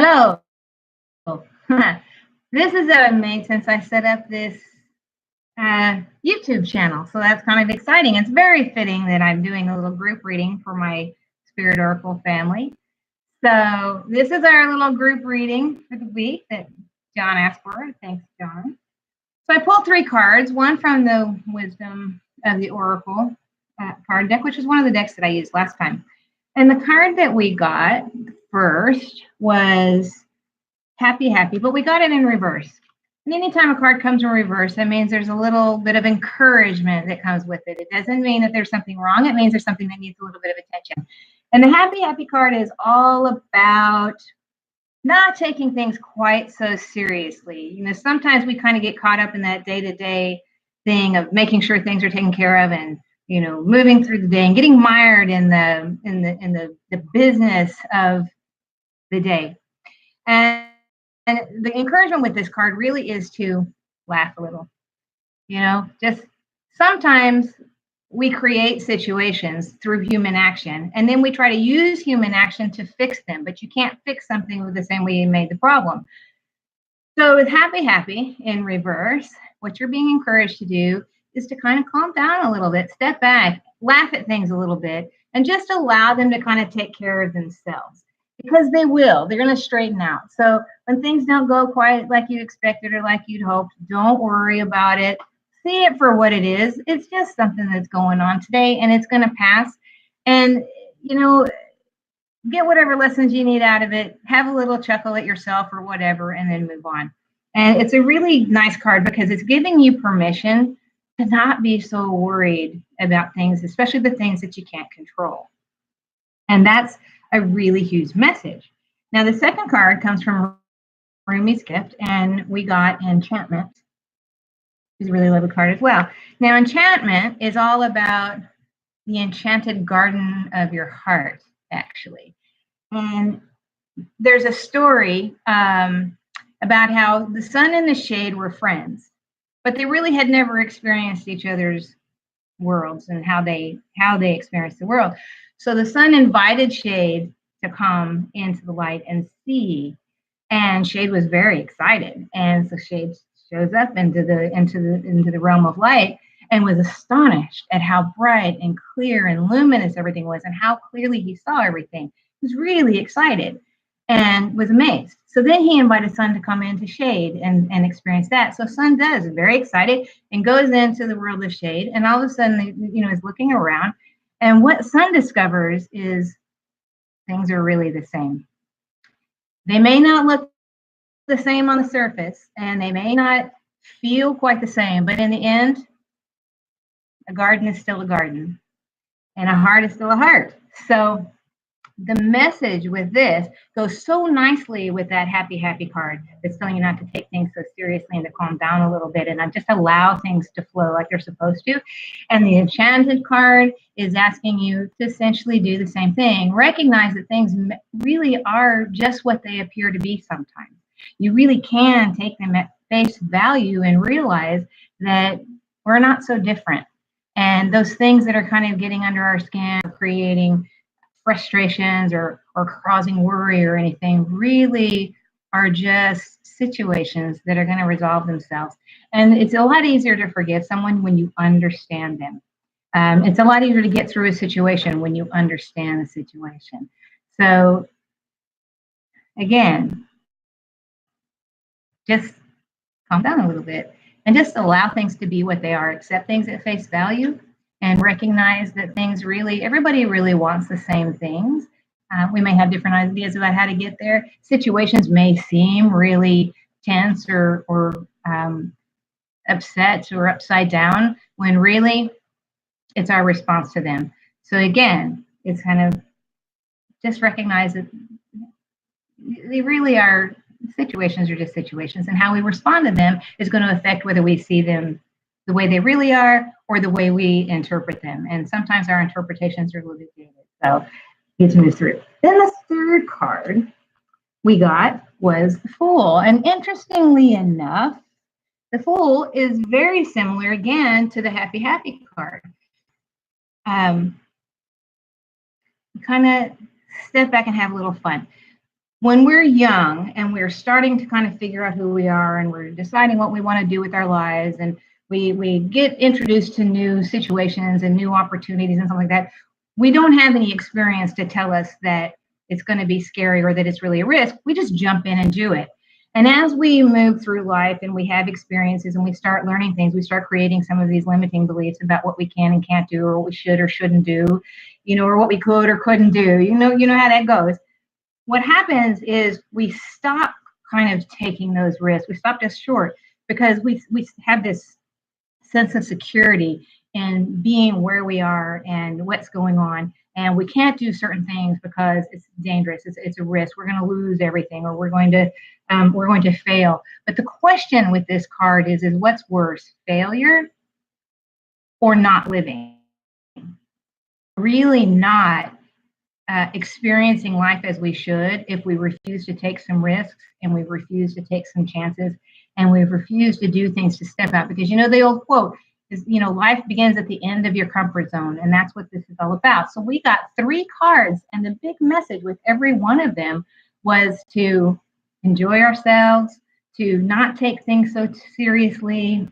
Hello. This is made since I set up this YouTube channel. So that's kind of exciting. It's very fitting that I'm doing a little group reading for my Spirit Oracle family. So this is our little group reading for the week that John asked for. Thanks, John. So I pulled 3 cards, one from the Wisdom of the Oracle card deck, which is one of the decks that I used last time. And the card that we got first was Happy, Happy, but we got it in reverse. And anytime a card comes in reverse, that means there's a little bit of encouragement that comes with it. It doesn't mean that there's something wrong. It means there's something that needs a little bit of attention. And the Happy, Happy card is all about not taking things quite so seriously. You know, sometimes we kind of get caught up in that day-to-day thing of making sure things are taken care of and, you know, moving through the day and getting mired in the business of the day. And the encouragement with this card really is to laugh a little. You know, just sometimes we create situations through human action, and then we try to use human action to fix them, but you can't fix something with the same way you made the problem. So with Happy, Happy in reverse, what you're being encouraged to do is to kind of calm down a little bit, step back, laugh at things a little bit, and just allow them to kind of take care of themselves. Because they will. They're going to straighten out. So when things don't go quite like you expected or like you'd hoped, don't worry about it. See it for what it is. It's just something that's going on today, and it's going to pass. And, you know, get whatever lessons you need out of it. Have a little chuckle at yourself or whatever, and then move on. And it's a really nice card because it's giving you permission to not be so worried about things, especially the things that you can't control. And that's a really huge message. Now, the second card comes from Rumi's gift, and we got Enchantment. It's a really lovely card as well. Now, Enchantment is all about the enchanted garden of your heart, actually. And there's a story about how the sun and the shade were friends, but they really had never experienced each other's worlds and how they experienced the world. So the sun invited Shade to come into the light and see, and Shade was very excited. And so Shade shows up into the realm of light and was astonished at how bright and clear and luminous everything was and how clearly he saw everything. He was really excited and was amazed. So then he invited Sun to come into Shade and experience that. So Sun does, very excited, and goes into the world of Shade, and all of a sudden, you know, is looking around. And what Sun discovers is things are really the same. They may not look the same on the surface, and they may not feel quite the same, but in the end, a garden is still a garden, and a heart is still a heart. So the message with this goes so nicely with that Happy, Happy card that's telling you not to take things so seriously and to calm down a little bit and just allow things to flow like they're supposed to. And the Enchanted card is asking you to essentially do the same thing. Recognize that things really are just what they appear to be sometimes. You really can take them at face value and realize that we're not so different. And those things that are kind of getting under our skin, creating frustrations or causing worry or anything really are just situations that are going to resolve themselves. And it's a lot easier to forgive someone when you understand them. It's a lot easier to get through a situation when you understand the situation. So again, just calm down a little bit and just allow things to be what they are. Accept things at face value and recognize that things really, everybody really wants the same things. We may have different ideas about how to get there. Situations may seem really tense or upset or upside down when really it's our response to them. So again, it's kind of just recognize that they really are, situations are just situations, and how we respond to them is going to affect whether we see them the way they really are or the way we interpret them. And sometimes our interpretations are a little bit dated. So let's move through. Then the third card we got was the Fool. And interestingly enough, the Fool is very similar again to the Happy, Happy card. Kind of step back and have a little fun. when we're young and we're starting to kind of figure out who we are and we're deciding what we want to do with our lives, and we get introduced to new situations and new opportunities and something like that, we don't have any experience to tell us that it's going to be scary or that it's really a risk. We just jump in and do it. And as we move through life and we have experiences and we start learning things, we start creating some of these limiting beliefs about what we can and can't do, or what we should or shouldn't do, or what we could or couldn't do. You know how that goes. What happens is we stop kind of taking those risks. We stop just short because we have this sense of security in being where we are and what's going on. And we can't do certain things because it's dangerous. It's a risk. We're going to lose everything, or we're going to fail. But the question with this card is what's worse, failure or not living? Really not experiencing life as we should if we refuse to take some risks and we refuse to take some chances and we refuse to do things to step out. Because the old quote is, life begins at the end of your comfort zone, and that's what this is all about. So we got 3 cards, and the big message with every one of them was to enjoy ourselves, to not take things so seriously,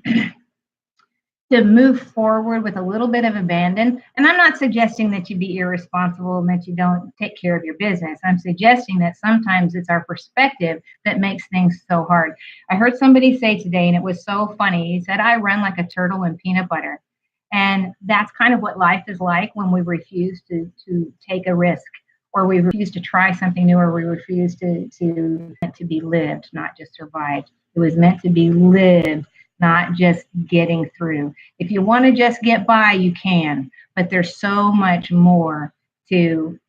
to move forward with a little bit of abandon. And I'm not suggesting that you be irresponsible and that you don't take care of your business. I'm suggesting that sometimes it's our perspective that makes things so hard. I heard somebody say today, and it was so funny. He said, I run like a turtle in peanut butter. And that's kind of what life is like when we refuse to take a risk, or we refuse to try something new, or we refuse to be lived, not just survived. It was meant to be lived, not just getting through. If you want to just get by, you can, but there's so much more to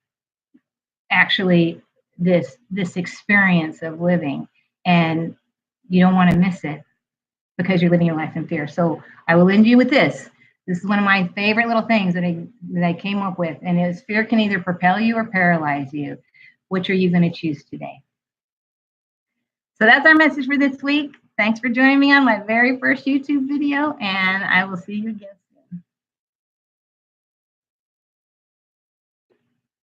actually this experience of living, and you don't want to miss it because you're living your life in fear. So I will end you with this. This is one of my favorite little things that I came up with, and it is: fear can either propel you or paralyze you. Which are you going to choose today? So that's our message for this week. Thanks for joining me on my very first YouTube video, and I will see you again.